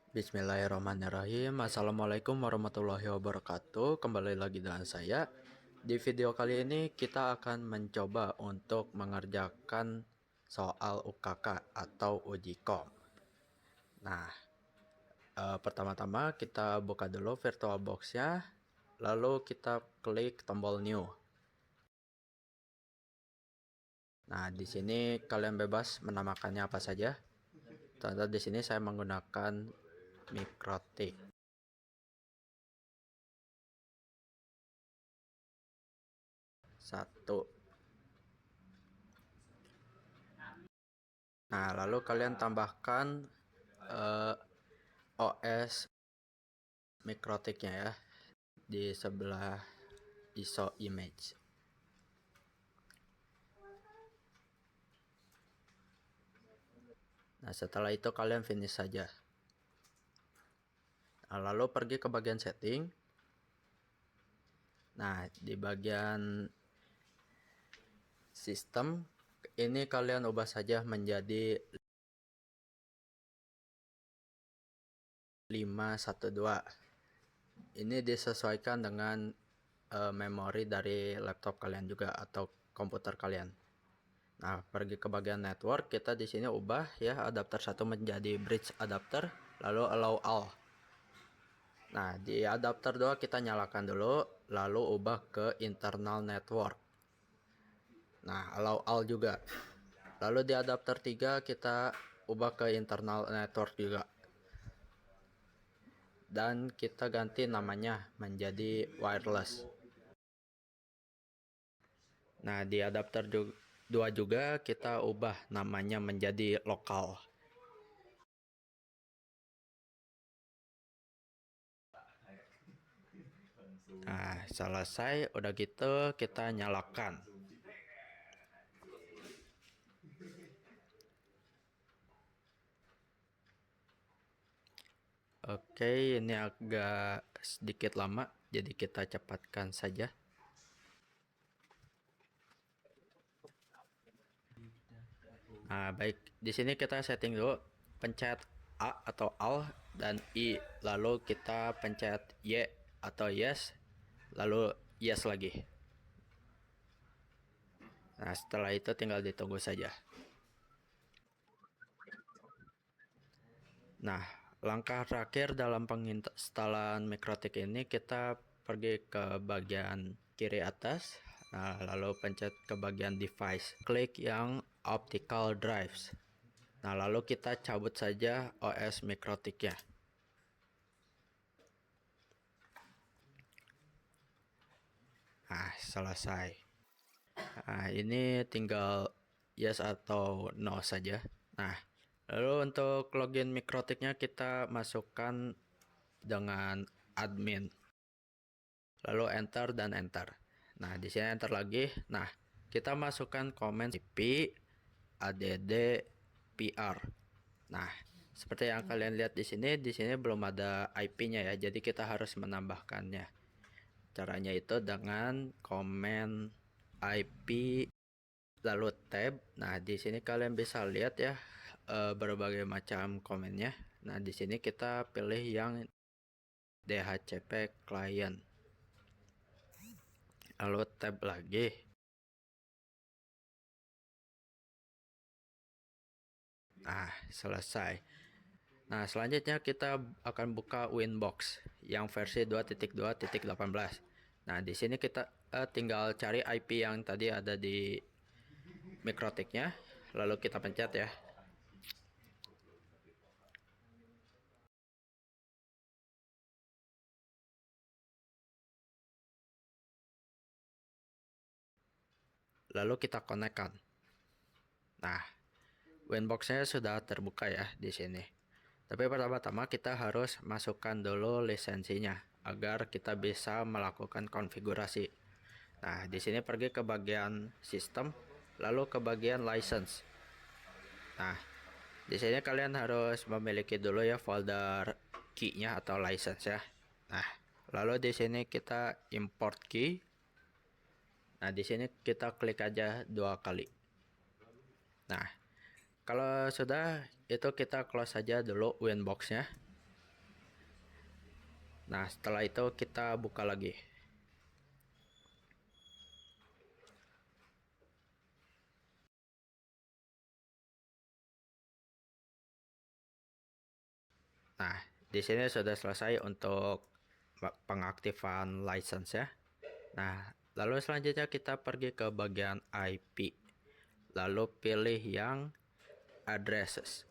Bismillahirrahmanirrahim. Assalamualaikum warahmatullahi wabarakatuh. Kembali lagi dengan saya. Di video kali ini kita akan mencoba untuk mengerjakan soal UKK atau uji kom. Nah, pertama-tama kita buka dulu VirtualBox-nya, lalu kita klik tombol New. Nah, di sini kalian bebas menamakannya apa saja. Contoh di sini saya menggunakan Mikrotik. Satu. Nah, lalu kalian tambahkan OS Mikrotiknya ya di sebelah ISO image. Nah, setelah itu kalian finish saja. Nah, lalu pergi ke bagian setting. Nah, di bagian sistem ini kalian ubah saja menjadi 512. Ini disesuaikan dengan memori dari laptop kalian juga atau komputer kalian. Nah, pergi ke bagian network, kita di sini ubah ya adapter 1 menjadi bridge adapter, lalu allow all. Nah, di adapter 2 kita nyalakan dulu, lalu ubah ke internal network. Nah, allow all juga. Lalu di adapter 3 kita ubah ke internal network juga. Dan kita ganti namanya menjadi wireless. Nah, di adapter 2 juga kita ubah namanya menjadi lokal. Nah, selesai, udah gitu kita nyalakan. Oke, ini agak sedikit lama, jadi kita cepatkan saja. Nah, baik, di sini kita setting dulu, pencet A atau AL dan I, lalu kita pencet Y atau yes, lalu yes lagi. Nah, setelah itu tinggal ditunggu saja. Nah, langkah terakhir dalam penginstalan Mikrotik ini kita pergi ke bagian kiri atas. Nah, lalu pencet ke bagian device. Klik yang optical drives. Nah, lalu kita cabut saja OS Mikrotiknya. Nah, selesai. Nah, ini tinggal yes atau no saja. Nah, lalu untuk login Mikrotiknya kita masukkan dengan admin. Lalu enter dan enter. Nah, di sini enter lagi. Nah, kita masukkan komen IP add PR. Nah, seperti yang kalian lihat di sini belum ada IP-nya ya. Jadi kita harus menambahkannya. Caranya itu dengan komen IP lalu tab. Nah, di sini kalian bisa lihat ya berbagai macam komennya. Nah, di sini kita pilih yang DHCP client. Lalu tab lagi. Nah, selesai. Nah, selanjutnya kita akan buka Winbox yang versi 2.2.18. Nah, di sini kita tinggal cari IP yang tadi ada di Mikrotiknya, lalu kita pencet ya. Lalu kita konekkan. Nah, Winbox-nya sudah terbuka ya di sini. Tapi pertama-tama kita harus masukkan dulu lisensinya agar kita bisa melakukan konfigurasi. Nah, di sini pergi ke bagian sistem, lalu ke bagian license. Nah, di sini kalian harus memiliki dulu ya folder key-nya atau license ya. Nah, lalu di sini kita import key. Nah, di sini kita klik aja 2 kali. Nah, kalau sudah itu kita close saja dulu Winbox-nya. Nah, setelah itu kita buka lagi. Nah, di sini sudah selesai untuk pengaktifan license ya. Nah, lalu selanjutnya kita pergi ke bagian IP. Lalu pilih yang addresses.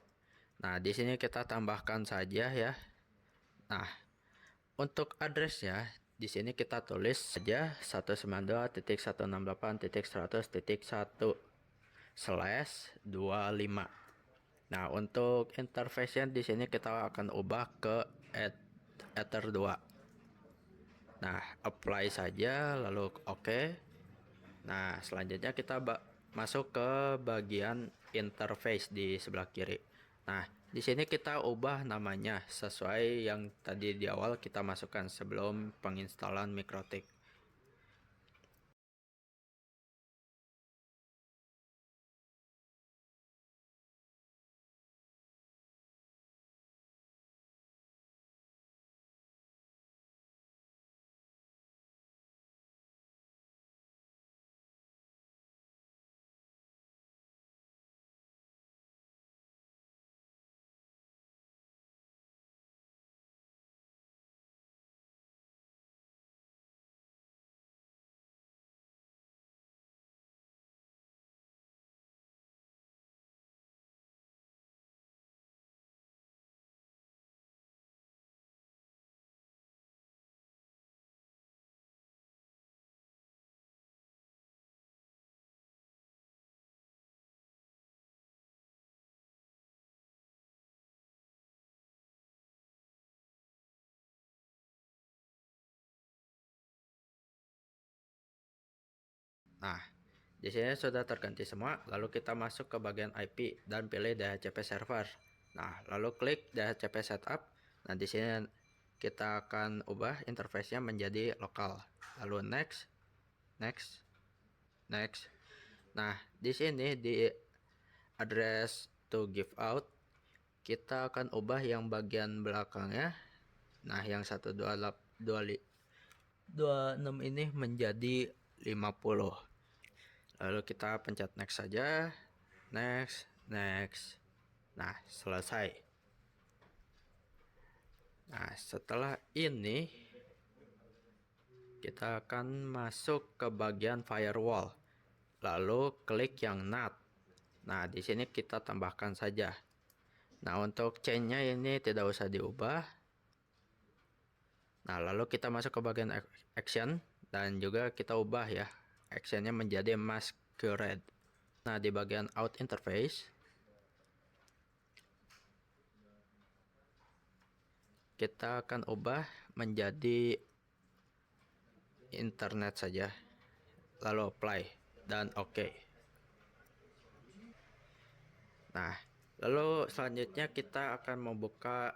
Nah, di sini kita tambahkan saja ya. Nah, untuk addressnya di sini kita tulis saja 192.168.1/25. Nah, untuk interface-nya di sini kita akan ubah ke Ether 2. Nah, apply saja lalu oke. Nah, selanjutnya kita masuk ke bagian interface di sebelah kiri. Nah, di sini kita ubah namanya sesuai yang tadi di awal kita masukkan sebelum penginstalan Mikrotik. Nah, di sini sudah terganti semua, lalu kita masuk ke bagian IP dan pilih DHCP server. Nah, lalu klik DHCP setup. Nah, di sini kita akan ubah interface-nya menjadi lokal. Lalu next, next, next. Nah, di sini di address to give out kita akan ubah yang bagian belakangnya. Nah, yang 128.26 ini menjadi 50. Lalu kita pencet next saja. Next, next. Nah, selesai. Nah, setelah ini kita akan masuk ke bagian firewall. Lalu klik yang NAT. Nah, di sini kita tambahkan saja. Nah, untuk chain-nya ini tidak usah diubah. Nah, lalu kita masuk ke bagian action dan juga kita ubah ya. Actionnya menjadi masquerade. Nah, di bagian out interface kita akan ubah menjadi internet saja. Lalu apply dan oke. Nah, lalu selanjutnya kita akan membuka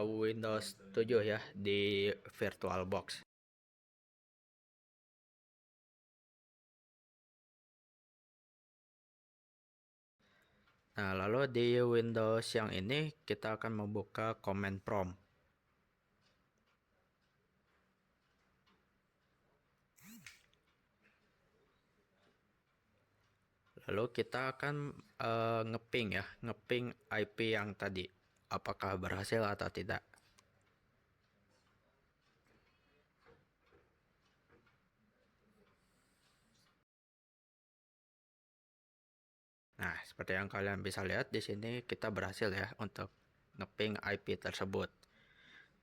Windows 7 ya di VirtualBox. Nah, lalu di Windows yang ini kita akan membuka command prompt. Lalu kita akan ngeping ya, ngeping IP yang tadi. Apakah berhasil atau tidak. Nah, seperti yang kalian bisa lihat di sini kita berhasil ya untuk ngeping IP tersebut.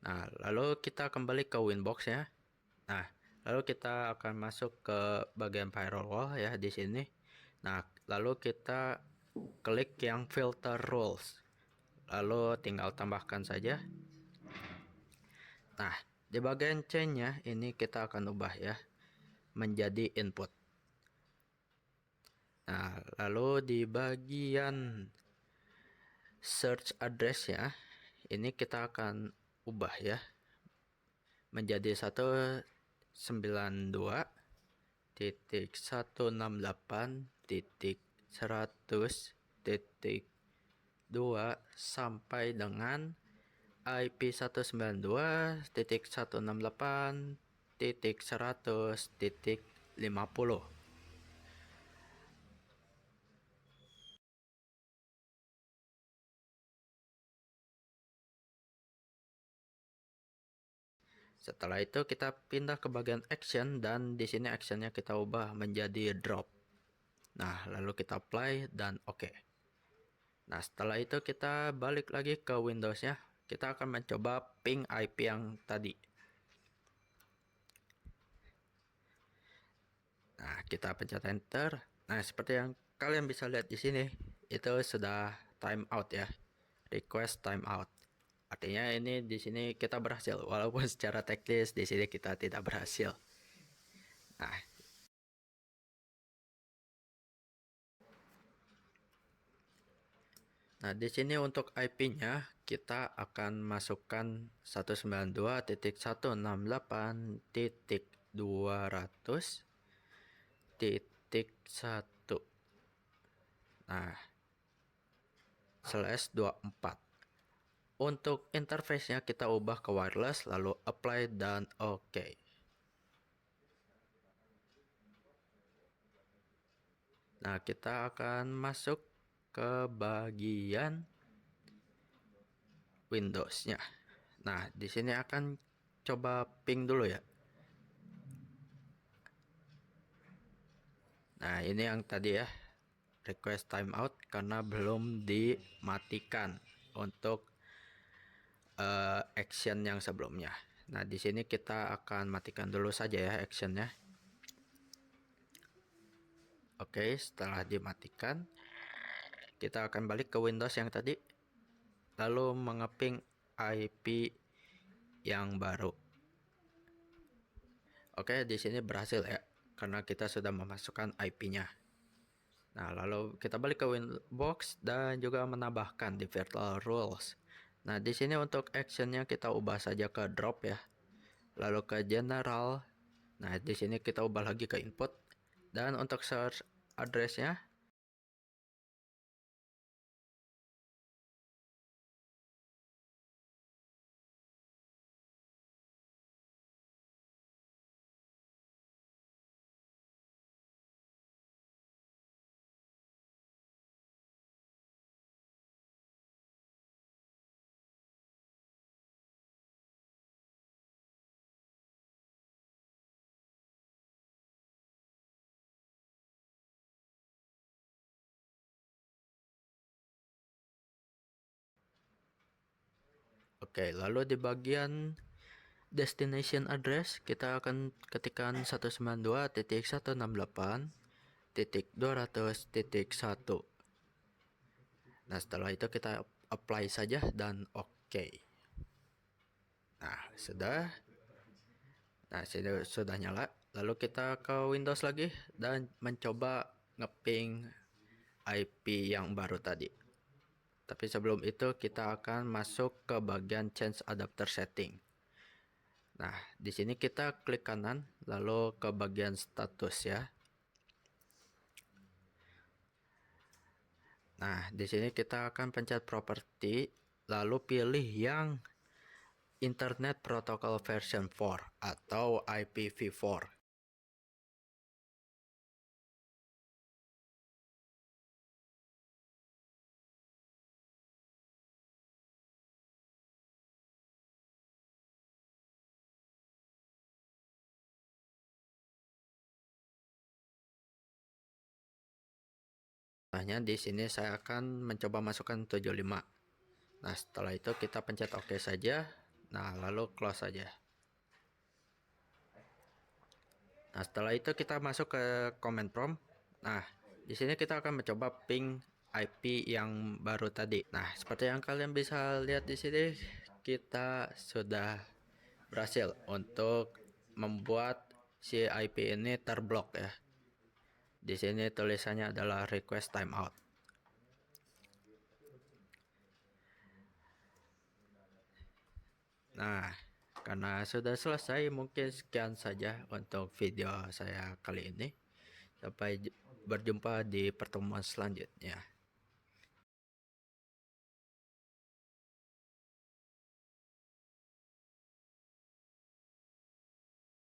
Nah, lalu kita kembali ke Winbox ya. Nah, lalu kita akan masuk ke bagian firewall ya di sini. Nah, lalu kita klik yang filter rules. Lalu tinggal tambahkan saja. Nah, di bagian chain-nya ini kita akan ubah ya menjadi input. Nah, lalu di bagian search address ya, ini kita akan ubah ya menjadi 192.168.100.2 sampai dengan IP 192.168.100.50. Setelah itu kita pindah ke bagian action dan di sini actionnya kita ubah menjadi drop. Nah, lalu kita apply dan oke. Nah, setelah itu kita balik lagi ke Windows-nya. Kita akan mencoba ping IP yang tadi. Nah, kita pencet enter. Nah, seperti yang kalian bisa lihat di sini, itu sudah timeout ya. Request timeout. Artinya ini di sini kita berhasil, walaupun secara teknis di sini kita tidak berhasil. Nah, di sini untuk IP-nya kita akan masukkan 192.168.200.1. Nah, /24. Untuk interface-nya kita ubah ke wireless, lalu apply dan oke. Nah, kita akan masuk ke bagian Windows-nya. Nah, di sini akan coba ping dulu ya. Nah, ini yang tadi ya, request timeout karena belum dimatikan untuk action yang sebelumnya. Nah, di sini kita akan matikan dulu saja ya actionnya. Oke, setelah dimatikan, kita akan balik ke Windows yang tadi, lalu mengeping IP yang baru. Oke, di sini berhasil ya, karena kita sudah memasukkan IP-nya. Nah, lalu kita balik ke Winbox dan juga menambahkan di virtual rules. Nah, di sini untuk actionnya kita ubah saja ke drop ya. Lalu ke general. Nah, di sini kita ubah lagi ke input. Dan untuk search address-nya, oke, lalu di bagian destination address kita akan ketikkan 192.168.200.1. Nah, setelah itu kita apply saja dan oke. Nah, sudah. Nah, sudah nyala. Lalu kita ke Windows lagi dan mencoba ngeping IP yang baru tadi. Tapi sebelum itu kita akan masuk ke bagian change adapter setting. Nah, di sini kita klik kanan lalu ke bagian status ya. Nah, di sini kita akan pencet property lalu pilih yang Internet Protocol version 4 atau IPv4. Di sini saya akan mencoba masukkan 75. Nah, setelah itu kita pencet OK saja. Nah, lalu close saja. Nah, setelah itu kita masuk ke command prompt. Nah, di sini kita akan mencoba ping IP yang baru tadi. Nah, seperti yang kalian bisa lihat di sini, kita sudah berhasil untuk membuat si IP ini terblok ya. Di sini tulisannya adalah request timeout. Nah, karena sudah selesai, mungkin sekian saja untuk video saya kali ini. Sampai berjumpa di pertemuan selanjutnya.